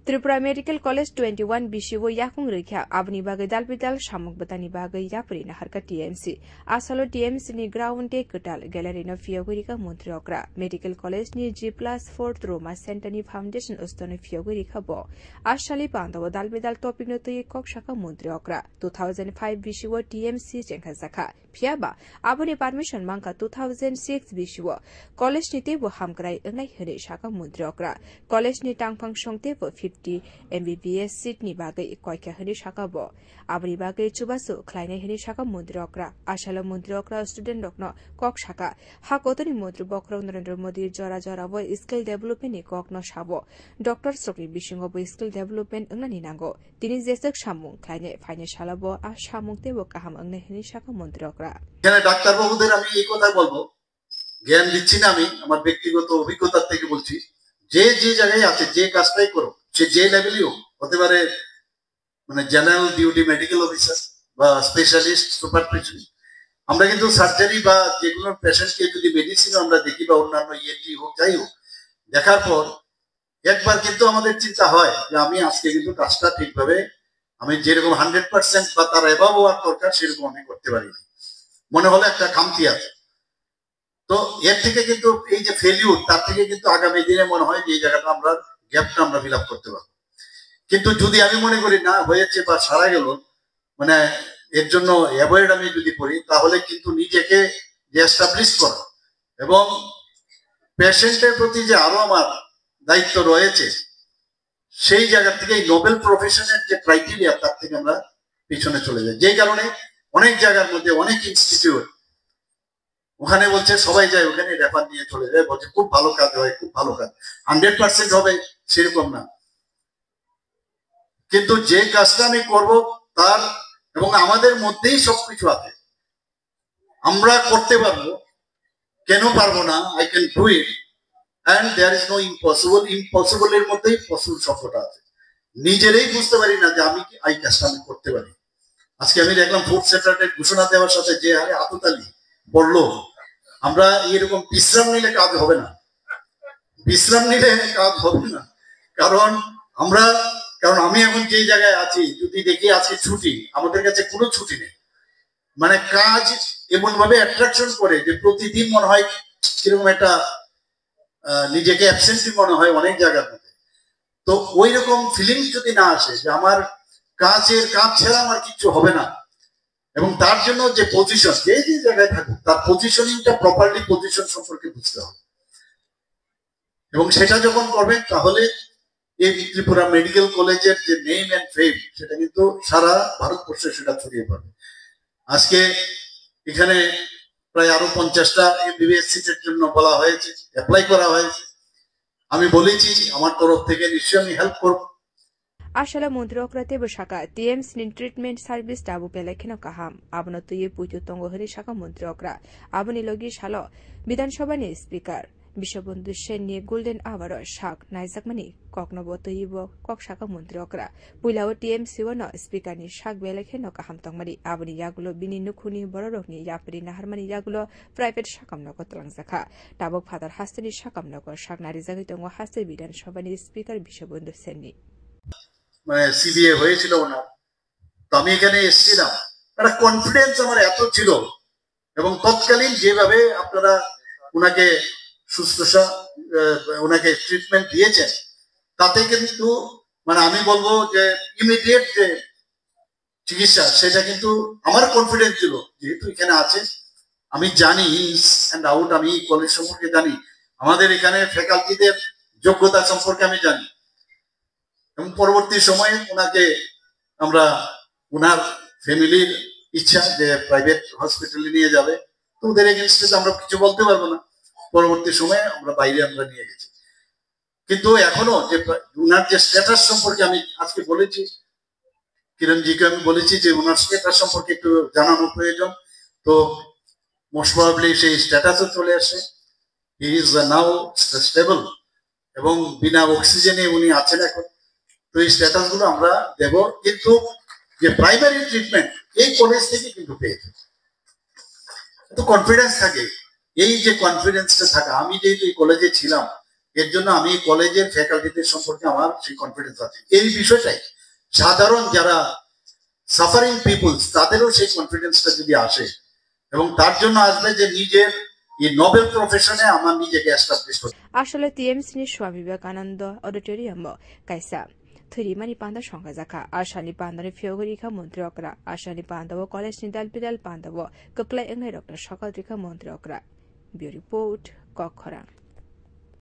Tripura Medical College 21 Bishiwo Yakung Rikha Abni Bagai Dalbidal Shamuk Batani Bagai Yapri Naharka TMC Asalo TMC ni ground take Kutal Gallery na Fiogurika Montriokra Medical College ni G+4 Roma Center ni Foundation Ustoni Fiogurika Bo Ashali Pandawa Dalbidal topic no Tuy Kokshaka Montriokra 2005 Bishiwo TMC Chenkazaka Piaba Abuni permission Manka 2006 Bishiwo College ni Tebo Hamkrai Ngai Hene Shaka Montriokra College ni Tangpang Shong Tebo 50 MBBS seat ni bagai koika hini shaka bo abri bagai chubasu klaine hini shaka mundrokra ashala mundrokra student dokno kok shaka hakotoni mundri bokro Narendra Modi jora jora bo skill development ni kok no shabo Dr. Sokri Bishingo bo skill development ngani nango tini jesek shamung klaine financial bo a shamung te bo kaham ngne hini shaka mundrokra এখানে doctor বাবুদের আমি এই কথা বলবো জ্ঞান দিচ্ছি না আমি আমার ব্যক্তিগত অভিজ্ঞতা থেকে বলছি যে যে জায়গায় আছে যে কাজটাই করো সে যে লেভেলই হোক হতে পারে মানে জেনারেল ডিউটি মেডিকেল অফিসার বা স্পেশালিস্ট সুপার স্পেশালিস্ট আমরা কিন্তু সার্জারি বা যে কোনো পেশেন্টকে যদি মেডিসিন আমরা দেখি বা অন্যান্য ইএনটি হোক যাই হোক দেখার পর একবার কিন্তু আমাদের চিন্তা হয় যে আমি আজকে কিন্তু কাজটা ঠিকভাবে আমি যেরকম 100% বা তার এভাব হওয়ার দরকার সেরকম আমি করতে পারি না মনে হলো একটা খামতি আছে তো এর থেকে কিন্তু এই যে ফেলিউর তার থেকে কিন্তু আগামী দিনে মনে হয় যে এই জায়গাটা আমরা গ্যাপটা আমরা ফিল আপ করতে পারবো কিন্তু যদি আমি মনে করি না হয়েছে বা সারা গেল মানে এর জন্য অ্যাভয়েড আমি যদি করি তাহলে কিন্তু নিজেকে যে এস্টাবলিশ করা এবং পেশেন্টের প্রতি যে আরো আমার দায়িত্ব রয়েছে সেই জায়গা থেকে এই নোবেল প্রফেশনের যে ক্রাইটেরিয়া তার থেকে আমরা পিছনে চলে যাই যেই কারণে অনেক জায়গার মধ্যে অনেক ইনস্টিটিউট ওখানে বলছে সবাই যায় ওখানে রেফার নিয়ে চলে যায় বলছে খুব ভালো কাজ হয় খুব ভালো কাজ 100% হবে সেরকম না কিন্তু যে কাজটা আমি করব তার এবং আমাদের মধ্যেই সবকিছু আছে আমরা করতে পারবো কেন পারবো না I can do it and there is no impossible এর মধ্যেই পসিবল সবটা আছে নিজেরই বুঝতে পারি না যে আমি কি এই কাজটা আমি করতে পারি আজকে আমি দেখলাম ফুড সেক্টরের ঘোষণা দেওয়ার সাথে যে হারে আততালি বললো আমরা এরকম বিশ্রাম নিলে কাজ হবে না বিশ্রাম নিলে কাজ হবে না কারণ আমি এখন যে জায়গায় আছি যদি দেখি আজকে ছুটি আমাদের কাছে কোনো ছুটি নেই মানে কাজ এমন ভাবে অ্যাট্রাকশন করে যে প্রতিদিন মনে হয় কিরকম একটা নিজেকে অ্যাবসেন্টি মনে হয় অনেক জায়গার মধ্যে তো ওই রকম ফিলিং যদি না আসে যে আমার কাজ ছাড়া আমার কিছু হবে না এবং তার জন্য যে পজিশন যে জায়গায় থাকুক তার পজিশনিংটা প্রপারলি পজিশন সম্পর্কে বুঝতে হবে এবং সেটা যখন করবেন তাহলে এই ত্রিপুরা মেডিকেল কলেজের যে নেম এন্ড ফেম সেটা কিন্তু সারা ভারতবর্ষে সেটা ছড়িয়ে পড়বে আজকে এখানে প্রায় আরো 50টা এমবিবিএস সিটের জন্য বলা হয়েছে অ্যাপ্লাই করা হয়েছে আমি বলেছি আমার তরফ থেকে নিশ্চয়ই আমি হেল্প করব Ashala Mundrokrate Bushaka, TM's in treatment service Tabu Pelekino Kaham, Abno Tuye Putu Tongo Hirishaka Mundrokra, Aboni Logi Shalo, Bidan Shobani speaker, Bishopundu Sheni Golden Hour Shak, Naisakmani, Koknoboto Ibo, Kokshaka Mundrokra, Pulao TMC Wano, speaker ni Shak Belekino Kaham Tongmari, Aboni Yagulo, Bini Nukuni, Boroni, Yapri, Naharmani Yagulo, private Shakam Noko Trangsaka, Tabok Father Hastani Shakam Noko, Shak Narizagitongo Hasti Bidan Shobani speaker Bishopundu Sendi. মানে CBA হয়েছিল ওনার তো আমি এখানে এসেছিলাম একটা confidence আমার এত ছিল এবং তৎকালীন যেভাবে আপনারা ওনাকে শুশ্রূষা ওনাকে ট্রিটমেন্ট দিয়েছেন তাতে কিন্তু মানে আমি বলবো যে ইমিডিয়েট যে চিকিৎসা সেটা কিন্তু আমার কনফিডেন্স ছিল যেহেতু এখানে আছে আমি জানি ইনস এন্ড আউট আমি কলেজ সম্পর্কে জানি আমাদের এখানে ফ্যাকাল্টিদের যোগ্যতা সম্পর্কে আমি জানি এবং পরবর্তী সময়ে ওনাকে আমরা ওনার ফ্যামিলির ইচ্ছা যে প্রাইভেট হসপিটালে নিয়ে যাবে তো ওদের এগেইনস্টে আমরা কিছু বলতে পারবো না পরবর্তী সময়ে আমরা বাইরে আমরা নিয়ে গেছি কিন্তু এখনো যে ওনার যে স্ট্যাটাস সম্পর্কে আমি আজকে বলেছি কিরণজিকে আমি বলেছি যে ওনার স্ট্যাটাস সম্পর্কে একটু জানানো প্রয়োজন তো মোস্ট প্রবাবলি সেই স্ট্যাটাসও চলে আসে হি ইজ নাও স্টেবল এবং বিনা অক্সিজেনে উনি আছেন এখন তো এই স্ট্যাটাস গুলো আমরা দেব কিন্তু যে প্রাইমারি ট্রিটমেন্ট এই কলেজ থেকে কিন্তু পেয়েছে তো কনফিডেন্স থাকে এই যে কনফিডেন্সটা থাকা আমি যেহেতু এই কলেজে ছিলাম এর জন্য আমি কলেজের ফ্যাকাল্টিদের সম্পর্কে আমার সেই কনফিডেন্স আছে। এই বিষয়টাই সাধারণ যারা সাফারিং পিপলস তাদেরও সেই কনফিডেন্সটা যদি আসে এবং তার জন্য আসবে যে নিজের এই নোবেল প্রফেশনে আমার নিজেকে এস্টাবলিশ করতে। আসলে টিএমসিनि स्वामी विवेकानंद অডিটোরিয়াম কাইসা थैरिमानि पान्दा संगाजाखा आसानि पान्दानि फियगरिखा मन्त्री अक्रा आसानि पान्दाव कलेजनि दालपिदाल पान्दाव कक्ला एंनाय डक्टर सकलरिखा मन्त्री अक्रा ब्यूरो रिपोर्ट कखरा।